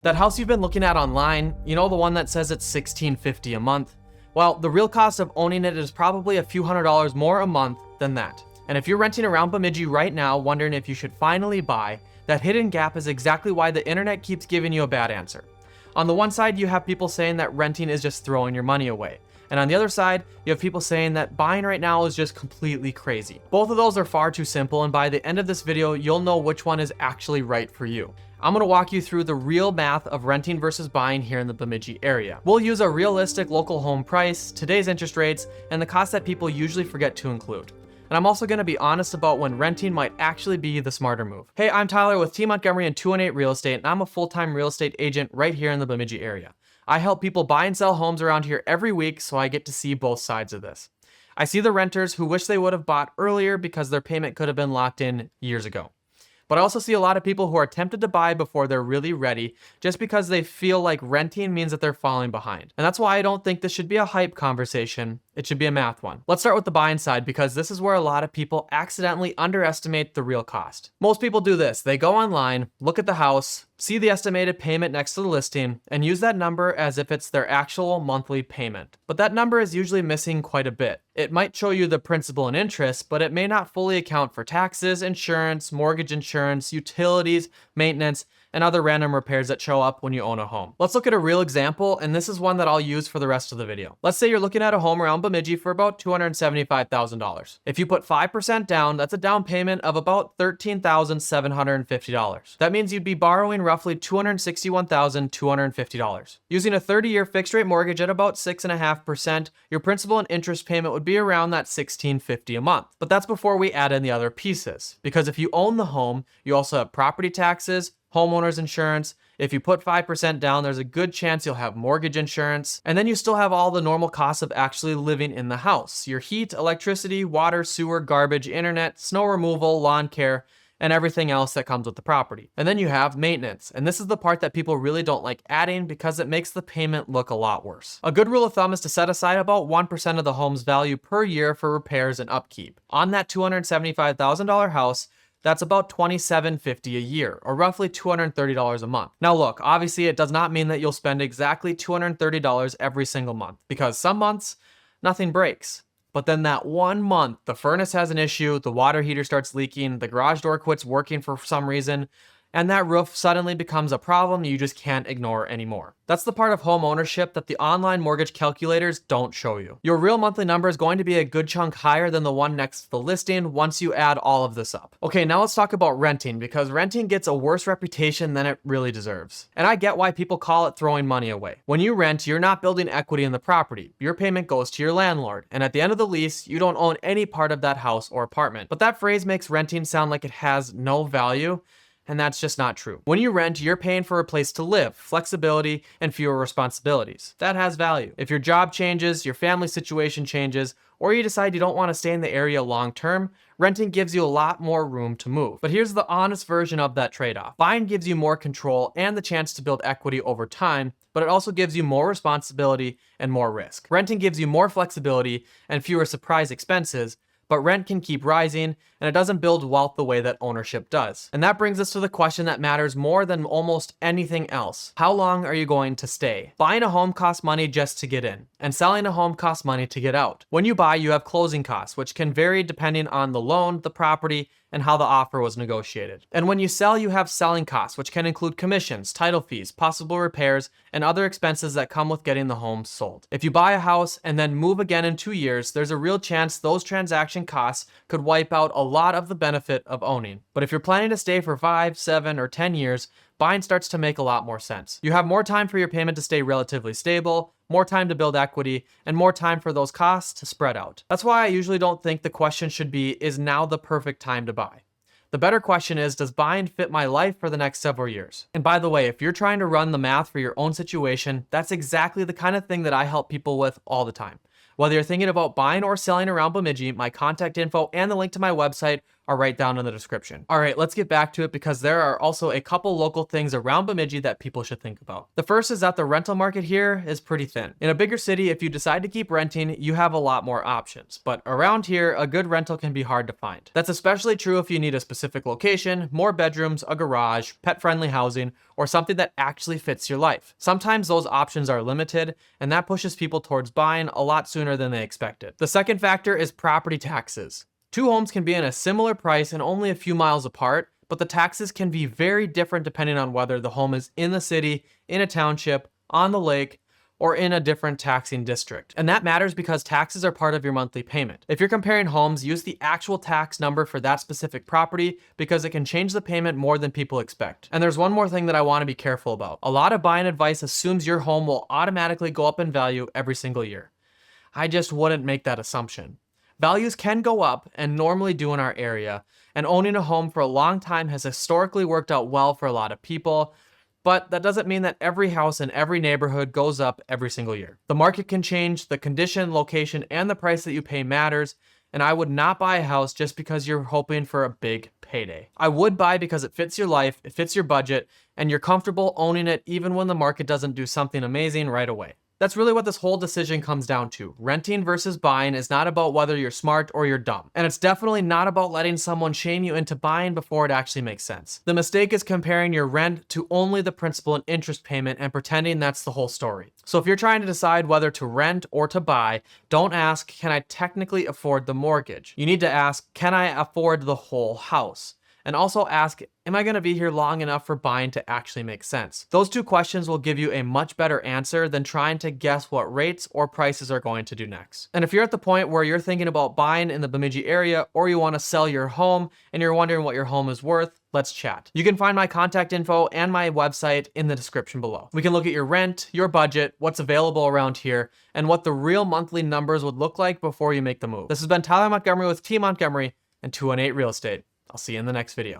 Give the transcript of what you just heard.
That house you've been looking at online, you know, the one that says it's $1,650 a month? Well, the real cost of owning it is probably a few $100s more a month than that. And if you're renting around Bemidji right now, wondering if you should finally buy, that hidden gap is exactly why the internet keeps giving you a bad answer. On the one side, you have people saying that renting is just throwing your money away. And on the other side, you have people saying that buying right now is just completely crazy. Both of those are far too simple, and by the end of this video, you'll know which one is actually right for you. I'm gonna walk you through the real math of renting versus buying here in the Bemidji area. We'll use a realistic local home price, today's interest rates, and the costs that people usually forget to include. And I'm also gonna be honest about when renting might actually be the smarter move. Hey, I'm Tyler with Team Montgomery and 218 Real Estate, and I'm a full-time real estate agent right here in the Bemidji area. I help people buy and sell homes around here every week, so I get to see both sides of this. I see the renters who wish they would have bought earlier because their payment could have been locked in years ago. But I also see a lot of people who are tempted to buy before they're really ready, just because they feel like renting means that they're falling behind. And that's why I don't think this should be a hype conversation. It should be a math one. Let's start with the buying side, because this is where a lot of people accidentally underestimate the real cost. Most people do this. They go online, look at the house, see the estimated payment next to the listing, and use that number as if it's their actual monthly payment. But that number is usually missing quite a bit. It might show you the principal and interest, but it may not fully account for taxes, insurance, mortgage insurance, utilities, maintenance, and other random repairs that show up when you own a home. Let's look at a real example, and this is one that I'll use for the rest of the video. Let's say you're looking at a home around Bemidji for about $275,000. If you put 5% down, that's a down payment of about $13,750. That means you'd be borrowing roughly $261,250. Using a 30-year fixed rate mortgage at about 6.5%, your principal and interest payment would be around that $1,650 a month. But that's before we add in the other pieces, because if you own the home, you also have property taxes, homeowner's insurance. If you put 5% down, there's a good chance you'll have mortgage insurance. And then you still have all the normal costs of actually living in the house. Your heat, electricity, water, sewer, garbage, internet, snow removal, lawn care, and everything else that comes with the property. And then you have maintenance. And this is the part that people really don't like adding because it makes the payment look a lot worse. A good rule of thumb is to set aside about 1% of the home's value per year for repairs and upkeep. On that $275,000 house, that's about $2,750 a year, or roughly $230 a month. Now look, obviously it does not mean that you'll spend exactly $230 every single month, because some months, nothing breaks. But then that one month, the furnace has an issue, the water heater starts leaking, the garage door quits working for some reason, and that roof suddenly becomes a problem you just can't ignore anymore. That's the part of home ownership that the online mortgage calculators don't show you. Your real monthly number is going to be a good chunk higher than the one next to the listing once you add all of this up. Okay, now let's talk about renting, because renting gets a worse reputation than it really deserves. And I get why people call it throwing money away. When you rent, you're not building equity in the property. Your payment goes to your landlord, and at the end of the lease, you don't own any part of that house or apartment. But that phrase makes renting sound like it has no value, and that's just not true. When you rent, you're paying for a place to live, flexibility, and fewer responsibilities. That has value. If your job changes, your family situation changes, or you decide you don't want to stay in the area long term, renting gives you a lot more room to move. But here's the honest version of that trade-off. Buying gives you more control and the chance to build equity over time, but it also gives you more responsibility and more risk. Renting gives you more flexibility and fewer surprise expenses, but rent can keep rising, and it doesn't build wealth the way that ownership does. And that brings us to the question that matters more than almost anything else. How long are you going to stay? Buying a home costs money just to get in, and selling a home costs money to get out. When you buy, you have closing costs, which can vary depending on the loan, the property, and how the offer was negotiated. And when you sell, you have selling costs, which can include commissions, title fees, possible repairs, and other expenses that come with getting the home sold. If you buy a house and then move again in 2 years, there's a real chance those transaction costs could wipe out a lot of the benefit of owning. But if you're planning to stay for 5, 7, or 10 years, buying starts to make a lot more sense. You have more time for your payment to stay relatively stable, more time to build equity, and more time for those costs to spread out. That's why I usually don't think the question should be, is now the perfect time to buy? The better question is, does buying fit my life for the next several years? And by the way, if you're trying to run the math for your own situation, that's exactly the kind of thing that I help people with all the time. Whether you're thinking about buying or selling around Bemidji, my contact info and the link to my website are right down in the description. All right, let's get back to it because there are also a couple local things around Bemidji that people should think about. The first is that the rental market here is pretty thin. In a bigger city, if you decide to keep renting, you have a lot more options. But around here, a good rental can be hard to find. That's especially true if you need a specific location, more bedrooms, a garage, pet-friendly housing, or something that actually fits your life. Sometimes those options are limited, and that pushes people towards buying a lot sooner than they expected. The second factor is property taxes. Two homes can be in a similar price and only a few miles apart, but the taxes can be very different depending on whether the home is in the city, in a township, on the lake, or in a different taxing district. And that matters because taxes are part of your monthly payment. If you're comparing homes, use the actual tax number for that specific property because it can change the payment more than people expect. And there's one more thing that I want to be careful about. A lot of buying advice assumes your home will automatically go up in value every single year. I just wouldn't make that assumption. Values can go up and normally do in our area, and owning a home for a long time has historically worked out well for a lot of people, but that doesn't mean that every house in every neighborhood goes up every single year. The market can change, the condition, location, and the price that you pay matters, and I would not buy a house just because you're hoping for a big payday. I would buy because it fits your life, it fits your budget, and you're comfortable owning it even when the market doesn't do something amazing right away. That's really what this whole decision comes down to. Renting versus buying is not about whether you're smart or you're dumb. And it's definitely not about letting someone shame you into buying before it actually makes sense. The mistake is comparing your rent to only the principal and interest payment and pretending that's the whole story. So if you're trying to decide whether to rent or to buy, don't ask, can I technically afford the mortgage? You need to ask, can I afford the whole house? And also ask, am I going to be here long enough for buying to actually make sense? Those two questions will give you a much better answer than trying to guess what rates or prices are going to do next. And if you're at the point where you're thinking about buying in the Bemidji area or you want to sell your home and you're wondering what your home is worth, let's chat. You can find my contact info and my website in the description below. We can look at your rent, your budget, what's available around here, and what the real monthly numbers would look like before you make the move. This has been Tyler Montgomery with Team Montgomery and 218 Real Estate. I'll see you in the next video.